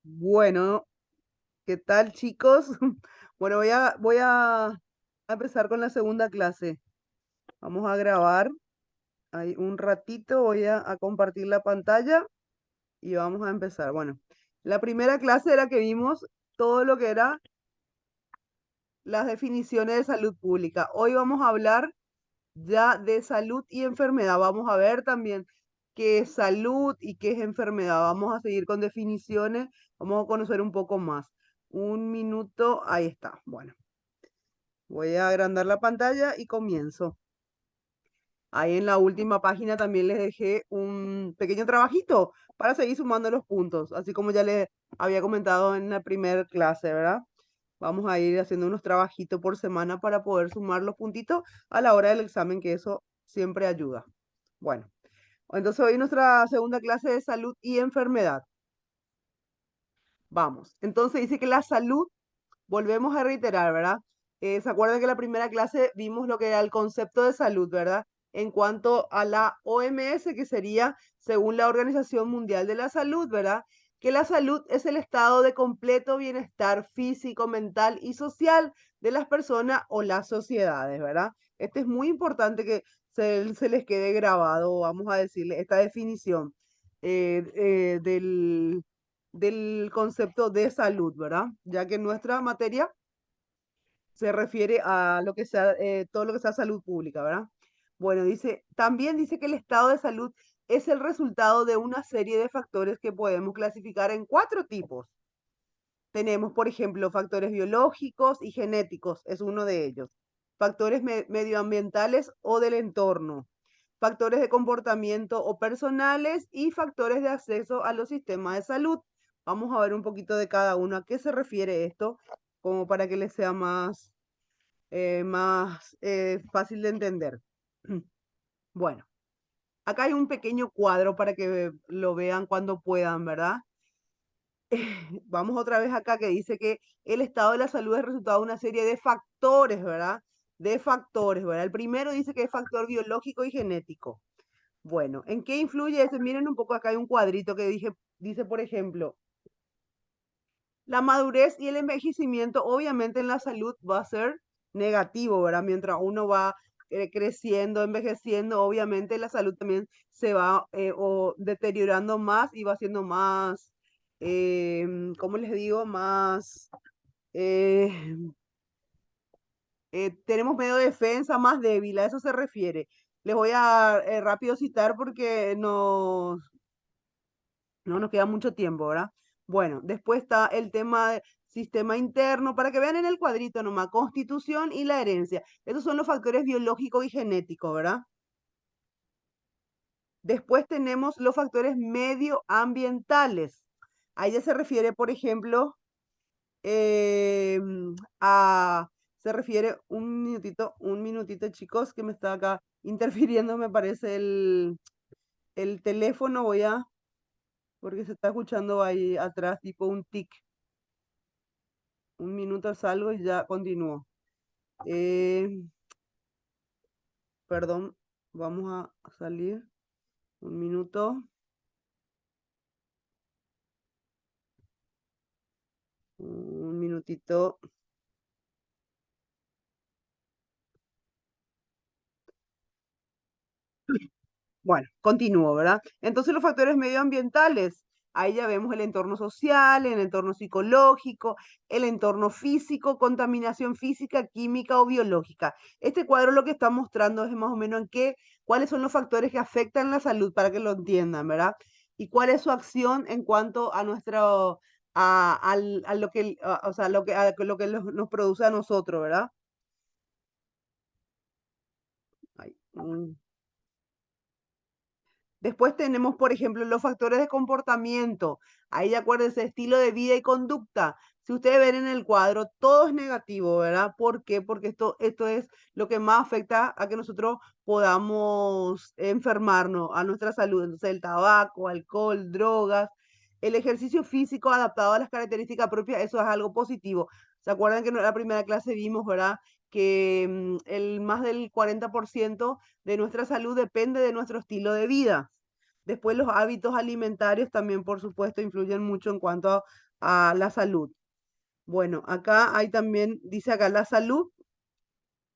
Bueno, ¿qué tal, chicos? Bueno, voy a empezar con la segunda clase. Vamos a grabar ahí un ratito, voy a compartir la pantalla y vamos a empezar. Bueno, la primera clase era que vimos todo lo que era las definiciones de salud pública. Hoy vamos a hablar ya de salud y enfermedad. Vamos a ver también qué es salud y qué es enfermedad. Vamos a seguir con definiciones, vamos a conocer un poco más. Un minuto, ahí está. Bueno, voy a agrandar la pantalla y comienzo. Ahí en la última página también les dejé un pequeño trabajito para seguir sumando los puntos, así como ya les había comentado en la primera clase, ¿verdad? Vamos a ir haciendo unos trabajitos por semana para poder sumar los puntitos a la hora del examen, que eso siempre ayuda. Bueno, entonces hoy nuestra segunda clase de salud y enfermedad. Vamos, entonces dice que la salud, volvemos a reiterar, ¿verdad? ¿Se acuerdan que en la primera clase vimos lo que era el concepto de salud, ¿verdad? En cuanto a la OMS, que sería, según la Organización Mundial de la Salud, ¿verdad? Que la salud es el estado de completo bienestar físico, mental y social de las personas o las sociedades, ¿verdad? Este es muy importante que se les quede grabado, vamos a decirle, esta definición del concepto de salud, ¿verdad? Ya que nuestra materia se refiere a lo que sea, todo lo que sea salud pública, ¿verdad? Bueno, también dice que el estado de salud es el resultado de una serie de factores que podemos clasificar en cuatro tipos. Tenemos, por ejemplo, factores biológicos y genéticos, es uno de ellos. Factores medioambientales o del entorno. Factores de comportamiento o personales y factores de acceso a los sistemas de salud. Vamos a ver un poquito de cada uno. ¿A qué se refiere esto? Como para que les sea más fácil de entender. Bueno, acá hay un pequeño cuadro para que lo vean cuando puedan, ¿verdad? Vamos otra vez acá que dice que el estado de la salud es resultado de una serie de factores, ¿verdad? De factores, ¿verdad? El primero dice que es factor biológico y genético. Bueno, ¿en qué influye eso? Miren un poco, acá hay un cuadrito que dice, por ejemplo, la madurez y el envejecimiento, obviamente en la salud va a ser negativo, ¿verdad? Mientras uno va creciendo, envejeciendo, obviamente la salud también se va o deteriorando más y va siendo más, ¿cómo les digo? Más, eh, tenemos medio defensa más débil, a eso se refiere. Les voy a rápido citar porque no nos queda mucho tiempo, ¿verdad? Bueno, después está el tema del sistema interno, para que vean en el cuadrito nomás, constitución y la herencia. Esos son los factores biológicos y genéticos, ¿verdad? Después tenemos los factores medioambientales. A ella se refiere, por ejemplo, eh, a, se refiere un minutito, chicos, que me está acá interfiriendo, me parece el teléfono, porque se está escuchando ahí atrás tipo un tic. Un minuto salgo y ya continúo. Eh, Perdón, vamos a salir. Un minuto, un minutito. Bueno, continúo, ¿verdad? Entonces los factores medioambientales, ahí ya vemos el entorno social, el entorno psicológico, el entorno físico, contaminación física, química o biológica. Este cuadro lo que está mostrando es más o menos cuáles son los factores que afectan la salud para que lo entiendan, ¿verdad? Y cuál es su acción en cuanto a a lo que, o sea, lo que nos produce a nosotros, ¿verdad? Ay, Después tenemos, por ejemplo, los factores de comportamiento. Ahí acuérdense, estilo de vida y conducta. Si ustedes ven en el cuadro, todo es negativo, ¿verdad? ¿Por qué? Porque esto es lo que más afecta a que nosotros podamos enfermarnos, a nuestra salud. Entonces, el tabaco, alcohol, drogas, el ejercicio físico adaptado a las características propias, eso es algo positivo. ¿Se acuerdan que en la primera clase vimos, ¿verdad? Que el más del 40% de nuestra salud depende de nuestro estilo de vida. Después los hábitos alimentarios también, por supuesto, influyen mucho en cuanto a la salud. Bueno, acá hay también, dice acá la salud,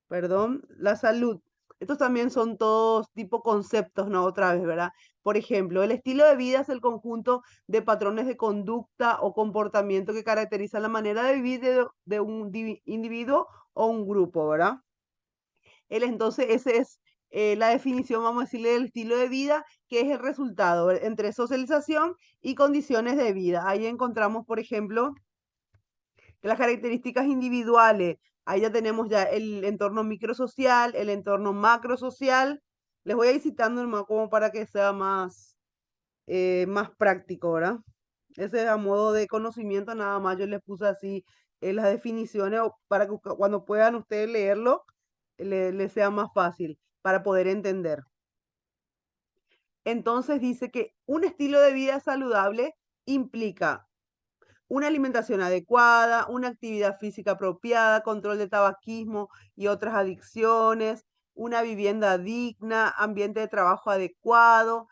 perdón, la salud. Estos también son todos tipo conceptos, ¿no? Otra vez, ¿verdad? Por ejemplo, el estilo de vida es el conjunto de patrones de conducta o comportamiento que caracterizan la manera de vivir de un individuo o un grupo, ¿verdad? Entonces, ese es la definición, vamos a decirle, del estilo de vida, que es el resultado entre socialización y condiciones de vida. Ahí encontramos, por ejemplo, las características individuales. Ahí ya tenemos ya el entorno microsocial, el entorno macrosocial. Les voy a ir citando nomás como para que sea más práctico, ¿verdad? Ese es a modo de conocimiento, nada más yo les puse así las definiciones para que cuando puedan ustedes leerlo, les sea más fácil para poder entender. Entonces dice que un estilo de vida saludable implica una alimentación adecuada, una actividad física apropiada, control de tabaquismo y otras adicciones, una vivienda digna, ambiente de trabajo adecuado,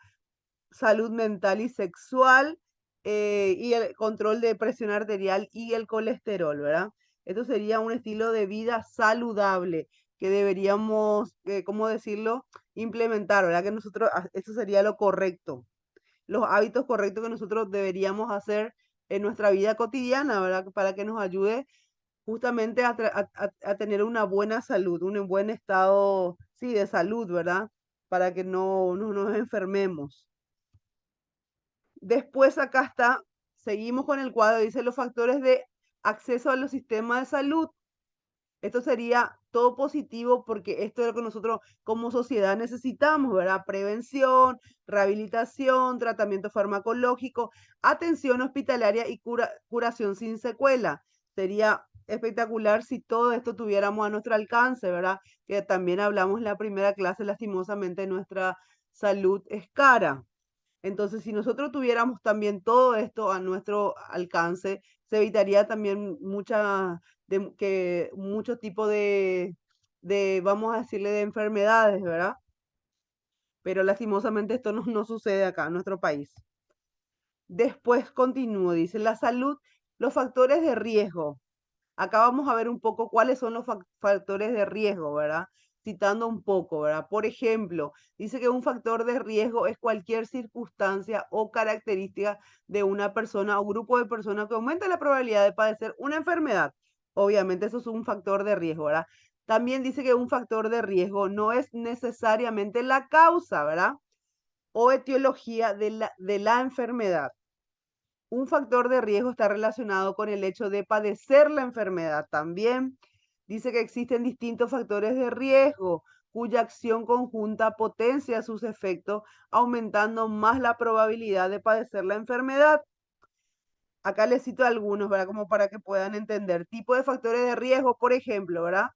salud mental y sexual, y el control de presión arterial y el colesterol, ¿verdad? Esto sería un estilo de vida saludable que deberíamos, ¿cómo decirlo? Implementar, ¿verdad? Que nosotros, eso sería lo correcto, los hábitos correctos que nosotros deberíamos hacer en nuestra vida cotidiana, ¿verdad? Para que nos ayude justamente a tener una buena salud, un buen estado, sí, de salud, ¿verdad? Para que no nos enfermemos. Después acá está, seguimos con el cuadro, dice los factores de acceso a los sistemas de salud. Esto sería todo positivo porque esto es lo que nosotros como sociedad necesitamos, ¿verdad? Prevención, rehabilitación, tratamiento farmacológico, atención hospitalaria y curación sin secuela. Sería espectacular si todo esto tuviéramos a nuestro alcance, ¿verdad? Que también hablamos en la primera clase, lastimosamente, nuestra salud es cara. Entonces, si nosotros tuviéramos también todo esto a nuestro alcance, se evitaría también mucho tipo vamos a decirle, de enfermedades, ¿verdad? Pero lastimosamente esto no sucede acá en nuestro país. Después continúo, dice la salud, los factores de riesgo. Acá vamos a ver un poco cuáles son los factores de riesgo, ¿verdad? Citando un poco, ¿verdad? Por ejemplo, dice que un factor de riesgo es cualquier circunstancia o característica de una persona o grupo de personas que aumenta la probabilidad de padecer una enfermedad. Obviamente eso es un factor de riesgo, ¿verdad? También dice que un factor de riesgo no es necesariamente la causa, ¿verdad? O etiología de la enfermedad. Un factor de riesgo está relacionado con el hecho de padecer la enfermedad. También dice que existen distintos factores de riesgo cuya acción conjunta potencia sus efectos, aumentando más la probabilidad de padecer la enfermedad. Acá les cito algunos, ¿verdad? Como para que puedan entender. Tipo de factores de riesgo, por ejemplo, ¿verdad?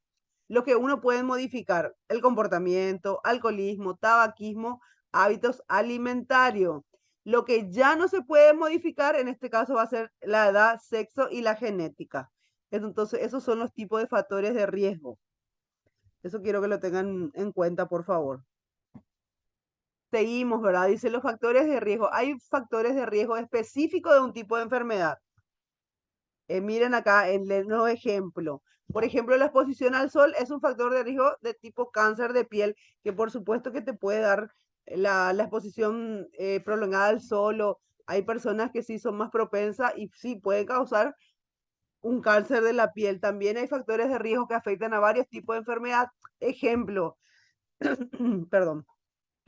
Lo que uno puede modificar, el comportamiento, alcoholismo, tabaquismo, hábitos alimentarios. Lo que ya no se puede modificar, en este caso va a ser la edad, sexo y la genética. Entonces, esos son los tipos de factores de riesgo. Eso quiero que lo tengan en cuenta, por favor. Seguimos, ¿verdad? Dice los factores de riesgo. Hay factores de riesgo específicos de un tipo de enfermedad. Miren acá en el nuevo ejemplo. Por ejemplo, la exposición al sol es un factor de riesgo de tipo cáncer de piel, que por supuesto que te puede dar la exposición prolongada al sol, o hay personas que sí son más propensas y sí pueden causar un cáncer de la piel. También hay factores de riesgo que afectan a varios tipos de enfermedad. Ejemplo, perdón,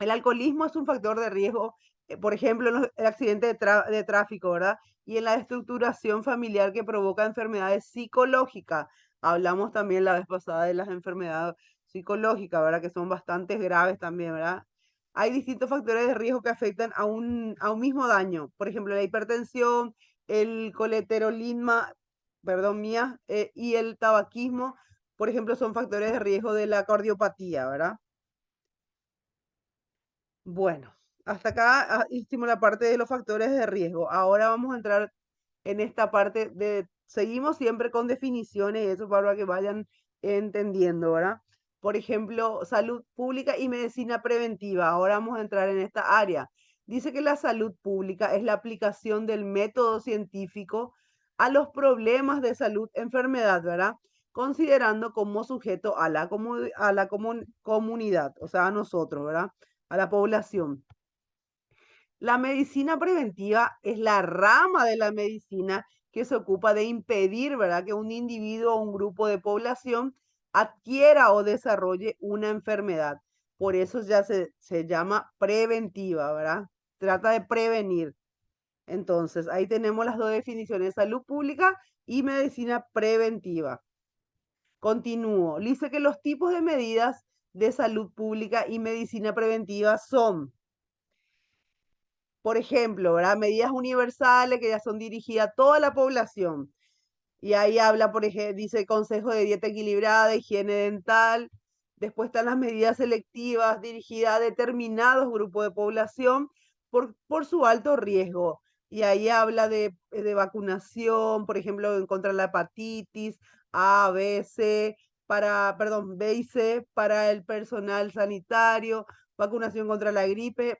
el alcoholismo es un factor de riesgo, por ejemplo, en el accidente de tráfico, ¿verdad? Y en la estructuración familiar que provoca enfermedades psicológicas. Hablamos también la vez pasada de las enfermedades psicológicas, ¿verdad? Que son bastante graves también, ¿verdad? Hay distintos factores de riesgo que afectan a un mismo daño. Por ejemplo, la hipertensión, el colesterolismo, perdón, mía, y el tabaquismo, por ejemplo, son factores de riesgo de la cardiopatía, ¿verdad? Bueno, hasta acá hicimos la parte de los factores de riesgo. Ahora vamos a entrar en esta parte seguimos siempre con definiciones y eso para que vayan entendiendo, ¿verdad? Por ejemplo, salud pública y medicina preventiva. Ahora vamos a entrar en esta área. Dice que la salud pública es la aplicación del método científico a los problemas de salud, enfermedad, ¿verdad? Considerando como sujeto a la, comunidad, o sea, a nosotros, ¿verdad? A la población. La medicina preventiva es la rama de la medicina que se ocupa de impedir, ¿verdad?, que un individuo o un grupo de población adquiera o desarrolle una enfermedad. Por eso ya se llama preventiva, ¿verdad? Trata de prevenir. Entonces, ahí tenemos las dos definiciones, salud pública y medicina preventiva. Continúo. Dice que los tipos de medidas de salud pública y medicina preventiva son, por ejemplo, ¿verdad? Medidas universales que ya son dirigidas a toda la población. Y ahí habla, por ejemplo, dice consejo de dieta equilibrada, higiene dental. Después están las medidas selectivas dirigidas a determinados grupos de población por su alto riesgo. Y ahí habla de vacunación, por ejemplo, en contra de la hepatitis A, B, C, perdón, B y C para el personal sanitario, vacunación contra la gripe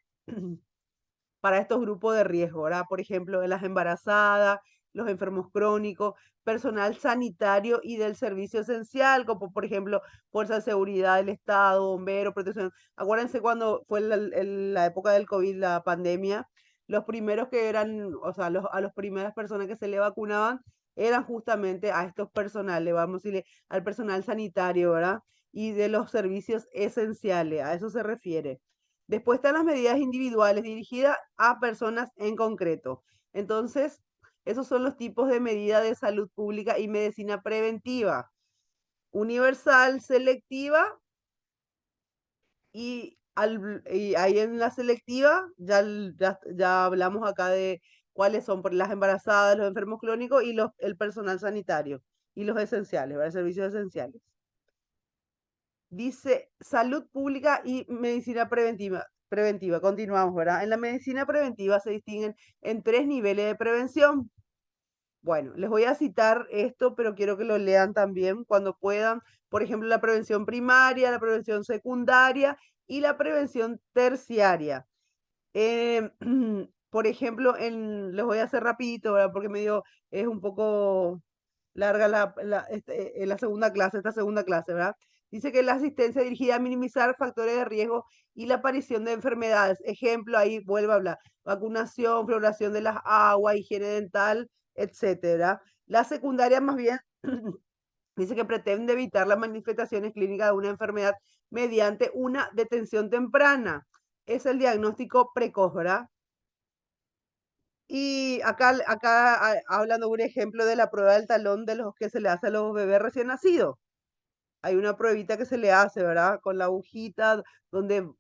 para estos grupos de riesgo, ¿verdad? Por ejemplo, de las embarazadas, los enfermos crónicos, personal sanitario y del servicio esencial, como por ejemplo, Fuerza de Seguridad del Estado, bomberos, protección. Acuérdense cuando fue la época del COVID, la pandemia, los primeros que eran, o sea, a las primeras personas que se le vacunaban eran justamente a estos personales, vamos a decirle, al personal sanitario, ¿verdad? Y de los servicios esenciales, a eso se refiere. Después están las medidas individuales dirigidas a personas en concreto. Entonces, esos son los tipos de medidas de salud pública y medicina preventiva. Universal, selectiva y ahí en la selectiva ya hablamos acá de cuáles son por las embarazadas, los enfermos crónicos y el personal sanitario y los esenciales, ¿verdad? Servicios esenciales. Dice salud pública y medicina preventiva. Preventiva, continuamos, ¿verdad? En la medicina preventiva se distinguen en 3 niveles de prevención. Bueno, les voy a citar esto, pero quiero que lo lean también cuando puedan. Por ejemplo, la prevención primaria, la prevención secundaria y la prevención terciaria. Eh, por ejemplo, les voy a hacer rapidito, ¿verdad? Porque es un poco larga la segunda clase, esta segunda clase, ¿verdad? Dice que la asistencia dirigida a minimizar factores de riesgo y la aparición de enfermedades. Ejemplo, ahí vuelvo a hablar. Vacunación, fluoración de las aguas, higiene dental, etcétera. La secundaria más bien dice que pretende evitar las manifestaciones clínicas de una enfermedad mediante una detención temprana. Es el diagnóstico precoz, ¿verdad? Y acá hablando de un ejemplo de la prueba del talón de los que se le hace a los bebés recién nacidos. Hay una pruebita que se le hace, ¿verdad? Con la agujita, donde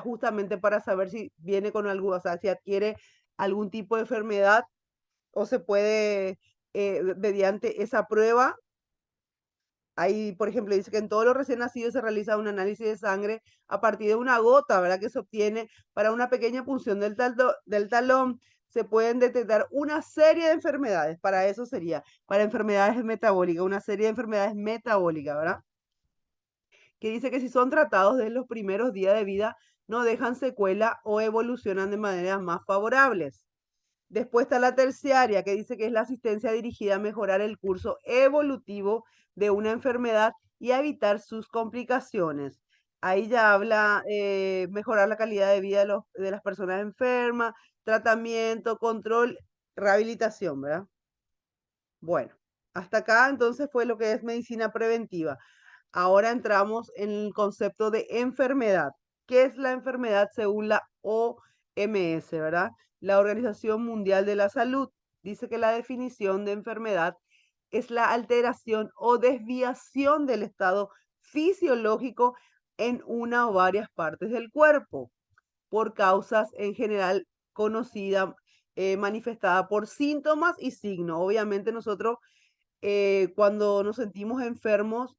justamente para saber si viene con algo, o sea, si adquiere algún tipo de enfermedad o se puede, mediante esa prueba. Ahí, por ejemplo, dice que en todos los recién nacidos se realiza un análisis de sangre a partir de una gota, ¿verdad? Que se obtiene para una pequeña punción del talón. Se pueden detectar una serie de enfermedades. Para eso sería, para enfermedades metabólicas, una serie de enfermedades metabólicas, ¿verdad? Que dice que si son tratados desde los primeros días de vida, no dejan secuela o evolucionan de maneras más favorables. Después está la terciaria, que dice que es la asistencia dirigida a mejorar el curso evolutivo de una enfermedad y a evitar sus complicaciones. Ahí ya habla mejorar la calidad de vida de las personas enfermas, tratamiento, control, rehabilitación, ¿verdad? Bueno, hasta acá entonces fue lo que es medicina preventiva. Ahora entramos en el concepto de enfermedad. ¿Qué es la enfermedad según la OMS, verdad? La Organización Mundial de la Salud dice que la definición de enfermedad es la alteración o desviación del estado fisiológico en una o varias partes del cuerpo por causas en general conocidas, manifestadas por síntomas y signos. Obviamente nosotros cuando nos sentimos enfermos,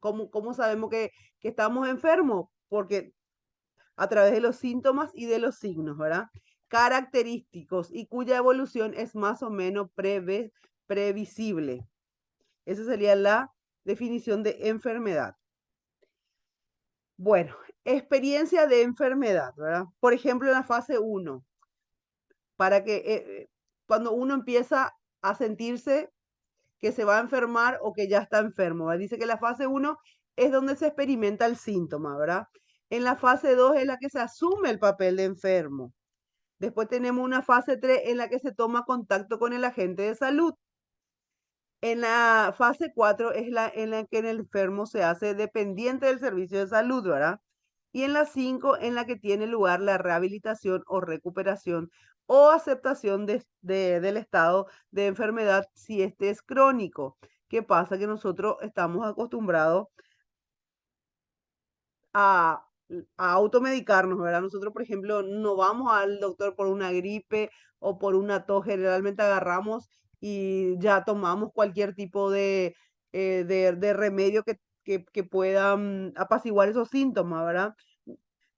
¿cómo sabemos que estamos enfermos? Porque a través de los síntomas y de los signos, ¿verdad? Característicos y cuya evolución es más o menos previsible. Esa sería la definición de enfermedad. Bueno, experiencia de enfermedad, ¿verdad? Por ejemplo, en la fase uno, para que cuando uno empieza a sentirse que se va a enfermar o que ya está enfermo, ¿verdad? Dice que la fase uno es donde se experimenta el síntoma, ¿verdad? En la fase 2 es la que se asume el papel de enfermo. Después tenemos una fase 3 en la que se toma contacto con el agente de salud. En la fase 4 es la en la que el enfermo se hace dependiente del servicio de salud, ¿verdad? Y en la 5 en la que tiene lugar la rehabilitación o recuperación o aceptación del estado de enfermedad si este es crónico. ¿Qué pasa? Que nosotros estamos acostumbrados a, a automedicarnos, ¿verdad? Nosotros, por ejemplo, no vamos al doctor por una gripe o por una tos, generalmente agarramos y ya tomamos cualquier tipo de remedio que pueda apaciguar esos síntomas, ¿verdad?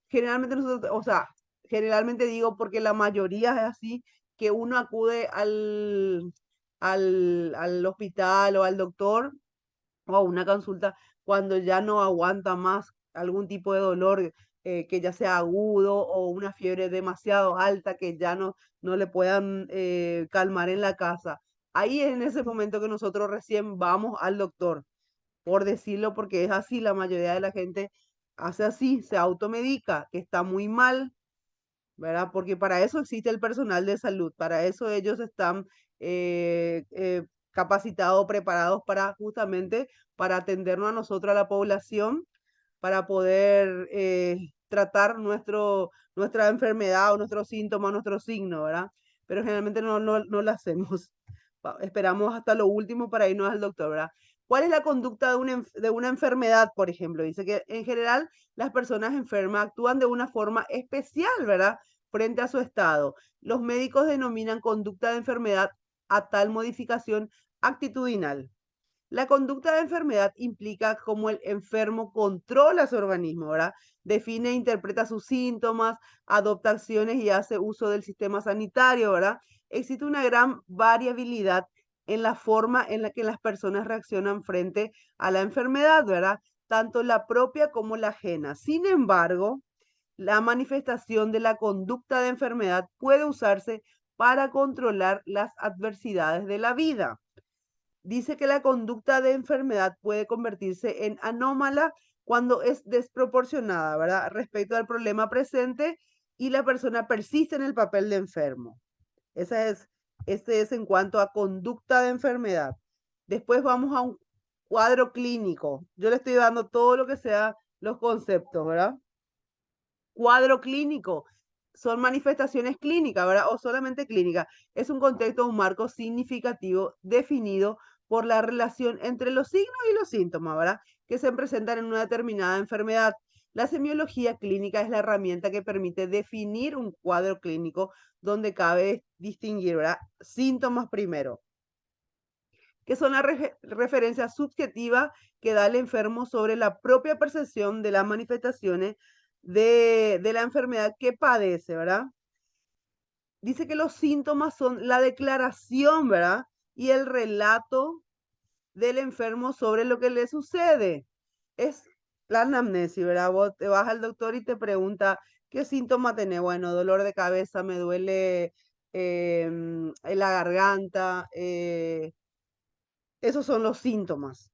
Generalmente nosotros, o sea, generalmente digo porque la mayoría es así, que uno acude al hospital o al doctor o a una consulta cuando ya no aguanta más algún tipo de dolor, que ya sea agudo o una fiebre demasiado alta que ya no le puedan calmar en la casa. Ahí es en ese momento que nosotros recién vamos al doctor, por decirlo, porque es así, la mayoría de la gente hace así, se automedica, que está muy mal, ¿verdad? Porque para eso existe el personal de salud, para eso ellos están capacitados, preparados para justamente para atendernos a nosotros, a la población, para poder tratar nuestra enfermedad o nuestros síntomas, nuestros signos, ¿verdad? Pero generalmente no lo hacemos. Esperamos hasta lo último para irnos al doctor, ¿verdad? ¿Cuál es la conducta de una enfermedad, por ejemplo? Dice que en general las personas enfermas actúan de una forma especial, ¿verdad? Frente a su estado. Los médicos denominan conducta de enfermedad a tal modificación actitudinal. La conducta de enfermedad implica cómo el enfermo controla su organismo, ¿verdad? Define e interpreta sus síntomas, adopta acciones y hace uso del sistema sanitario, ¿verdad? Existe una gran variabilidad en la forma en la que las personas reaccionan frente a la enfermedad, ¿verdad? Tanto la propia como la ajena. Sin embargo, la manifestación de la conducta de enfermedad puede usarse para controlar las adversidades de la vida. Dice que la conducta de enfermedad puede convertirse en anómala cuando es desproporcionada, ¿verdad? Respecto al problema presente y la persona persiste en el papel de enfermo. Esa es, este es en cuanto a conducta de enfermedad. Después vamos a un cuadro clínico. Yo le estoy dando todo lo que sea los conceptos, ¿verdad? Cuadro clínico son manifestaciones clínicas, ¿verdad? O solamente clínicas. Es un contexto, un marco significativo definido por la relación entre los signos y los síntomas, ¿verdad? Que se presentan en una determinada enfermedad. La semiología clínica es la herramienta que permite definir un cuadro clínico donde cabe distinguir, ¿verdad? Síntomas primero, que son la referencia subjetiva que da el enfermo sobre la propia percepción de las manifestaciones de la enfermedad que padece, ¿verdad? Dice que los síntomas son la declaración, ¿verdad? Y el relato del enfermo sobre lo que le sucede. Es la anamnesis, ¿verdad? Vos te vas al doctor y te pregunta, ¿qué síntoma tenés? Bueno, dolor de cabeza, me duele en la garganta. Esos son los síntomas.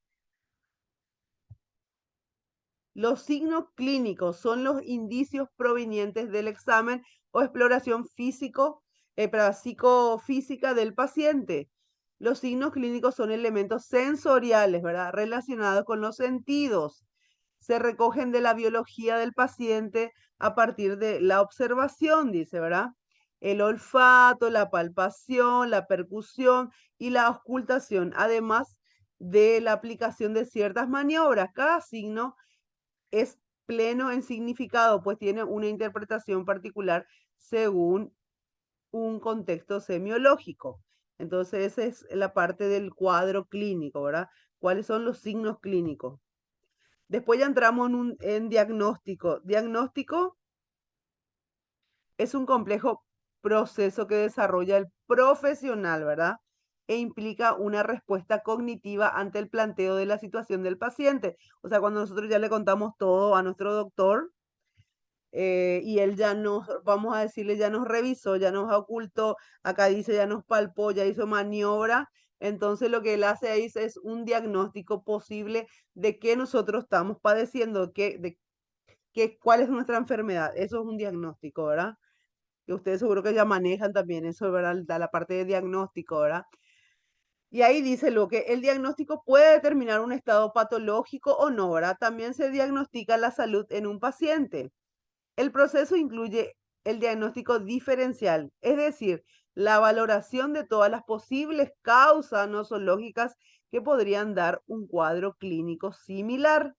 Los signos clínicos son los indicios provenientes del examen o exploración psicofísica del paciente. Los signos clínicos son elementos sensoriales, ¿verdad? Relacionados con los sentidos. Se recogen de la biología del paciente a partir de la observación, dice, ¿verdad? El olfato, la palpación, la percusión y la auscultación, además de la aplicación de ciertas maniobras. Cada signo es pleno en significado, pues tiene una interpretación particular según un contexto semiológico. Entonces, esa es la parte del cuadro clínico, ¿verdad? ¿Cuáles son los signos clínicos? Después ya entramos en diagnóstico. Diagnóstico es un complejo proceso que desarrolla el profesional, ¿verdad? E implica una respuesta cognitiva ante el planteo de la situación del paciente. O sea, cuando nosotros ya le contamos todo a nuestro doctor, y él ya nos, vamos a decirle, ya nos revisó, ya nos ocultó, acá dice, ya nos palpó, ya hizo maniobra. Entonces lo que él hace ahí es un diagnóstico posible de qué nosotros estamos padeciendo, cuál es nuestra enfermedad. Eso es un diagnóstico, ¿verdad? Que ustedes seguro que ya manejan también eso, ¿verdad? La parte de diagnóstico, ¿verdad? Y ahí dice lo que el diagnóstico puede determinar un estado patológico o no, ¿verdad? También se diagnostica la salud en un paciente. El proceso incluye el diagnóstico diferencial, es decir, la valoración de todas las posibles causas nosológicas que podrían dar un cuadro clínico similar.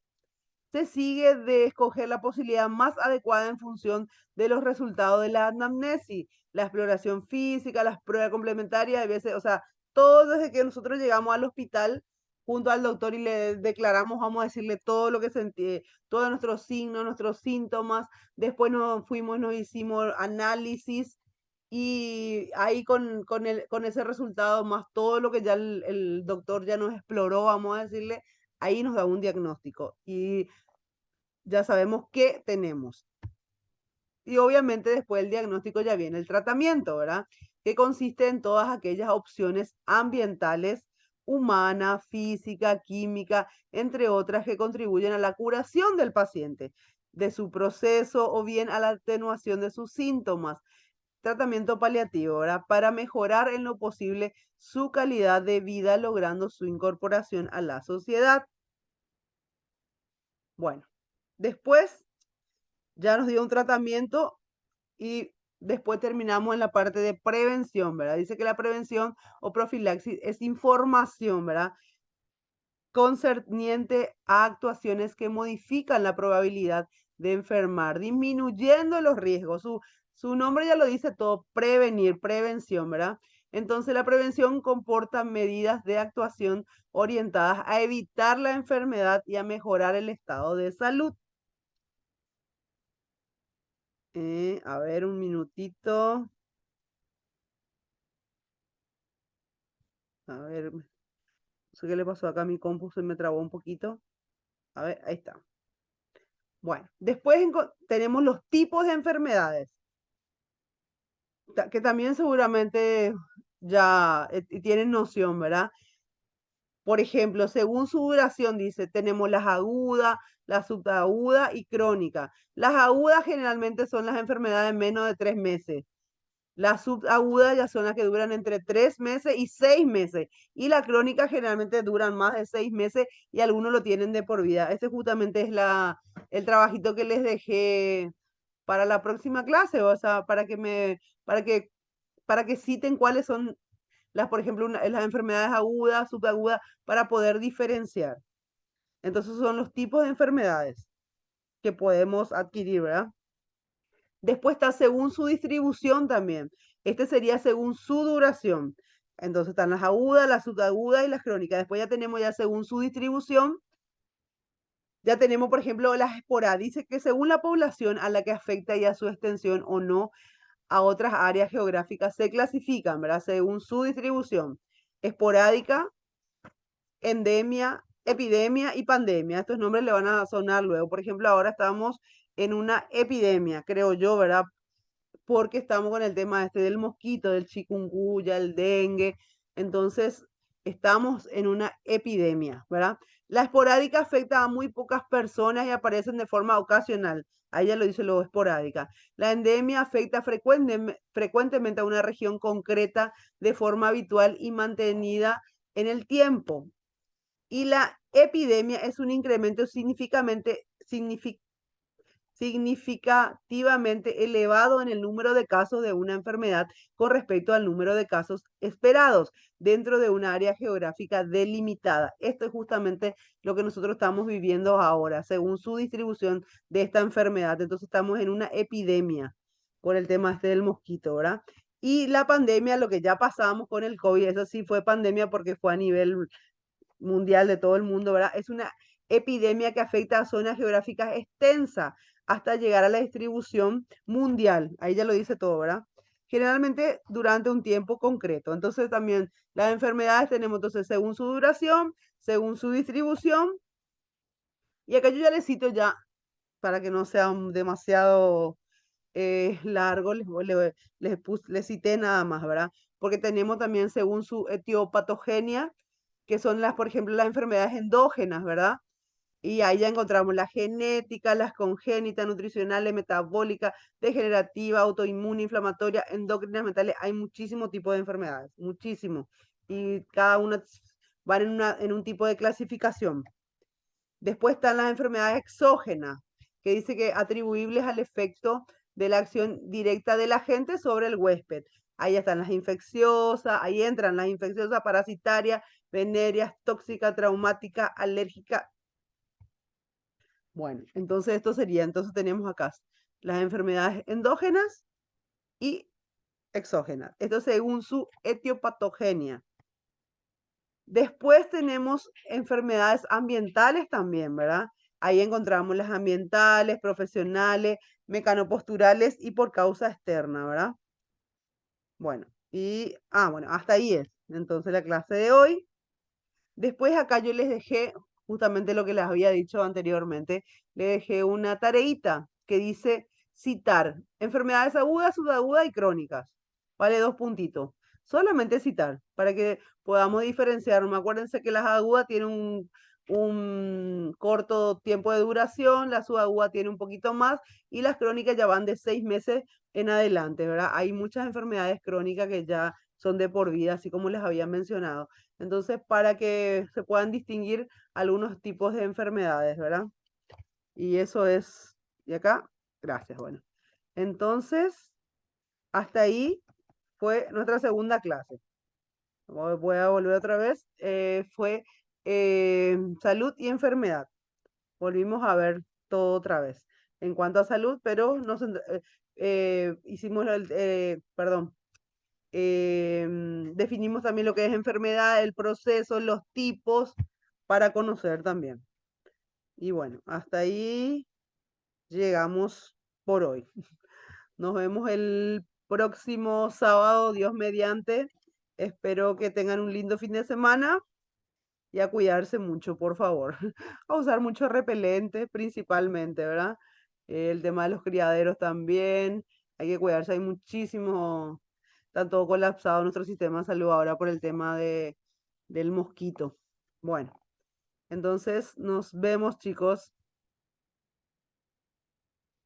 Se sigue de escoger la posibilidad más adecuada en función de los resultados de la anamnesis, la exploración física, las pruebas complementarias, a veces, o sea, todo desde que nosotros llegamos al hospital junto al doctor y le declaramos, vamos a decirle todo lo que sentí, todos nuestros signos, nuestros síntomas, después nos fuimos, nos hicimos análisis y ahí con ese resultado más todo lo que ya el doctor ya nos exploró, vamos a decirle, ahí nos da un diagnóstico. Y ya sabemos qué tenemos. Y obviamente después del diagnóstico ya viene el tratamiento, ¿verdad? Que consiste en todas aquellas opciones ambientales, humana, física, química, entre otras que contribuyen a la curación del paciente, de su proceso o bien a la atenuación de sus síntomas. Tratamiento paliativo, ¿verdad? Para mejorar en lo posible su calidad de vida, logrando su incorporación a la sociedad. Bueno, después ya nos dio un tratamiento y después terminamos en la parte de prevención, ¿verdad? Dice que la prevención o profilaxis es información, ¿verdad? Concerniente a actuaciones que modifican la probabilidad de enfermar, disminuyendo los riesgos. Su nombre ya lo dice todo, prevenir, prevención, ¿verdad? Entonces la prevención comporta medidas de actuación orientadas a evitar la enfermedad y a mejorar el estado de salud. A ver, un minutito. A ver, no sé qué le pasó acá a mi compu, se me trabó un poquito. A ver, ahí está. Bueno, después tenemos los tipos de enfermedades, que también seguramente ya tienen noción, ¿verdad? Por ejemplo, según su duración, dice, tenemos las agudas, las subagudas y crónicas. Las agudas generalmente son las enfermedades menos de 3 meses. Las subagudas ya son las que duran entre 3 meses y 6 meses. Y la crónica generalmente duran más de 6 meses y algunos lo tienen de por vida. Este justamente es el trabajito que les dejé para la próxima clase, o sea, para que citen cuáles son por ejemplo, las enfermedades agudas, subagudas, para poder diferenciar. Entonces son los tipos de enfermedades que podemos adquirir, ¿verdad? Después está según su distribución también. Este sería según su duración. Entonces están las agudas, las subagudas y las crónicas. Después ya tenemos ya según su distribución. Ya tenemos, por ejemplo, las esporádicas. Dice que según la población a la que afecta ya su extensión o no a otras áreas geográficas se clasifican, ¿verdad? Según su distribución. Esporádica, endemia, epidemia y pandemia. Estos nombres le van a sonar luego. Por ejemplo, ahora estamos en una epidemia, creo yo, ¿verdad? Porque estamos con el tema este del mosquito, del chikungunya, el dengue. Entonces, estamos en una epidemia, ¿verdad? La esporádica afecta a muy pocas personas y aparecen de forma ocasional. Ahí ya lo dice lo esporádica. La endemia afecta frecuentemente a una región concreta de forma habitual y mantenida en el tiempo. Y la epidemia es un incremento significativamente elevado en el número de casos de una enfermedad con respecto al número de casos esperados dentro de un área geográfica delimitada. Esto es justamente lo que nosotros estamos viviendo ahora, según su distribución de esta enfermedad. Entonces estamos en una epidemia por el tema este del mosquito, ¿verdad? Y la pandemia, lo que ya pasamos con el COVID, eso sí fue pandemia porque fue a nivel mundial de todo el mundo, ¿verdad? Es una epidemia que afecta a zonas geográficas extensas hasta llegar a la distribución mundial. Ahí ya lo dice todo, ¿verdad? Generalmente durante un tiempo concreto. Entonces también las enfermedades tenemos entonces según su duración, según su distribución. Y acá yo ya les cito ya para que no sea demasiado largo, les cité nada más, ¿verdad? Porque tenemos también según su etiopatogenia, que son las, por ejemplo, las enfermedades endógenas, ¿verdad? Y ahí ya encontramos la genética, las congénitas, nutricionales, metabólicas, degenerativa, autoinmune, inflamatoria, endocrinas, mentales. Hay muchísimos tipos de enfermedades, muchísimos. Y cada una van en un tipo de clasificación. Después están las enfermedades exógenas, que dice que atribuibles al efecto de la acción directa del agente sobre el huésped. Ahí están las infecciosas, ahí entran las infecciosas, parasitarias, venéreas, tóxicas, traumáticas, alérgicas. Bueno, entonces esto sería, entonces tenemos acá las enfermedades endógenas y exógenas. Esto según su etiopatogenia. Después tenemos enfermedades ambientales también, ¿verdad? Ahí encontramos las ambientales, profesionales, mecanoposturales y por causa externa, ¿verdad? Bueno, bueno, hasta ahí es. Entonces la clase de hoy. Después acá yo les dejé justamente lo que les había dicho anteriormente. Le dejé una tareita que dice citar enfermedades agudas, subagudas y crónicas. Vale, 2 puntitos. Solamente citar para que podamos diferenciar. Acuérdense que las agudas tienen un corto tiempo de duración, la subaguda tiene un poquito más y las crónicas ya van de 6 meses en adelante, ¿verdad? Hay muchas enfermedades crónicas que ya son de por vida, así como les había mencionado. Entonces, para que se puedan distinguir algunos tipos de enfermedades, ¿verdad? Y eso es, y acá, gracias, bueno. Entonces, hasta ahí fue nuestra segunda clase. Voy a volver otra vez. Fue salud y enfermedad. Volvimos a ver todo otra vez. En cuanto a salud, pero hicimos perdón, definimos también lo que es enfermedad, el proceso, los tipos, para conocer también. Y bueno, hasta ahí llegamos por hoy. Nos vemos el próximo sábado, Dios mediante. Espero que tengan un lindo fin de semana y a cuidarse mucho, por favor. A usar mucho repelente principalmente, ¿verdad? El tema de los criaderos también. Hay que cuidarse, hay muchísimo, está todo colapsado nuestro sistema de salud ahora por el tema del mosquito. Bueno, entonces nos vemos, chicos.